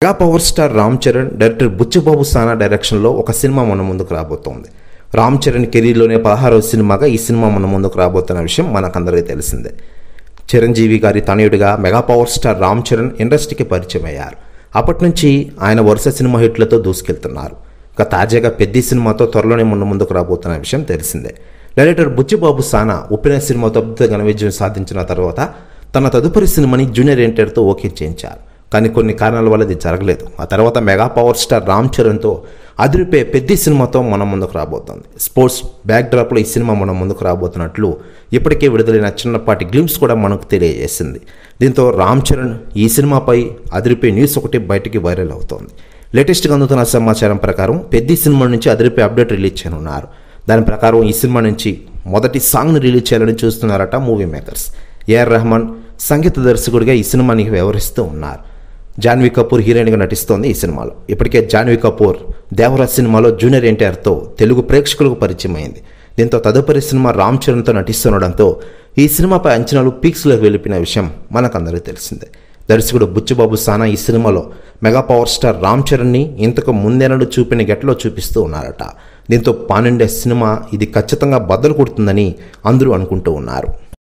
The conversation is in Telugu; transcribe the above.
Mega power star Ram Charan director Buchibabu Sana డైరెక్షన్లో ఒక సినిమా మన ముందుకు రాబోతోంది. రామ్ చరణ్ కెరీర్లోనే 16వ సినిమాగా ఈ సినిమా మన ముందుకు రాబోతున్న విషయం మనకందరికీ తెలిసిందే. చిరంజీవి గారి తనయుడిగా mega power star Ram Charan ఇండస్ట్రీకి పరిచయం అయ్యారు. అప్పటి నుంచి ఆయన వరుస సినిమా హిట్లతో దూసుకెళ్తున్నారు. ఇక తాజాగా పెద్ద సినిమాతో త్వరలోనే ముందుకు రాబోతున్న విషయం తెలిసిందే. డైరెక్టర్ బుచ్చిబాబు సానా ఉప్పెన సినిమాతో అద్భుత ఘన విజయం సాధించిన తర్వాత తన తదుపరి సినిమాని జూనియర్ ఎన్టీఆర్తో ఓకే చేయించారు. కానీ కొన్ని కారణాల వల్ల ఇది జరగలేదు. ఆ తర్వాత మెగా పవర్ స్టార్ రామ్ చరణ్తో అదిరిపే పెద్ద సినిమాతో మన ముందుకు రాబోతోంది. స్పోర్ట్స్ బ్యాక్డ్రాప్లో ఈ సినిమా మన ముందుకు రాబోతున్నట్లు ఇప్పటికే విడుదలైన చిన్నపాటి గ్లిమ్స్ కూడా మనకు తెలియజేసింది. దీంతో రామ్ చరణ్ ఈ సినిమాపై అదిరిపే న్యూస్ ఒకటి బయటికి వైరల్ అవుతోంది. లేటెస్ట్గా అందుతున్న సమాచారం ప్రకారం పెద్ద సినిమా నుంచి అదిరిపే అప్డేట్ రిలీజ్ చేయనున్నారు. దాని ప్రకారం ఈ సినిమా నుంచి మొదటి సాంగ్ను రిలీజ్ చేయాలని చూస్తున్నారట మూవీ మేకర్స్. ఏఆర్ రెహమాన్ సంగీత దర్శకుడిగా ఈ సినిమాని వ్యవహరిస్తూ ఉన్నారు. జాన్వీ కపూర్ హీరోయిన్గా నటిస్తోంది ఈ సినిమాలో. ఇప్పటికే జాన్వీ కపూర్ దేవరాజ్ సినిమాలో జూనియర్ ఎన్టీఆర్తో తెలుగు ప్రేక్షకులకు పరిచయం అయింది. దీంతో తదుపరి సినిమా రామ్ చరణ్తో నటిస్తుండడంతో ఈ సినిమాపై అంచనాలు పీక్స్లోకి వెళ్ళిపోయిన విషయం మనకందరికీ తెలిసిందే. దర్శకుడు బుచ్చిబాబు సానా ఈ సినిమాలో మెగా పవర్ స్టార్ రామ్ చరణ్ని ఇంతకు ముందేనడు చూపిన గెట్లో చూపిస్తూ ఉన్నారట. దీంతో పాన్ ఇండియా సినిమా ఇది ఖచ్చితంగా బద్దలు కొడుతుందని అందరూ అనుకుంటూ ఉన్నారు.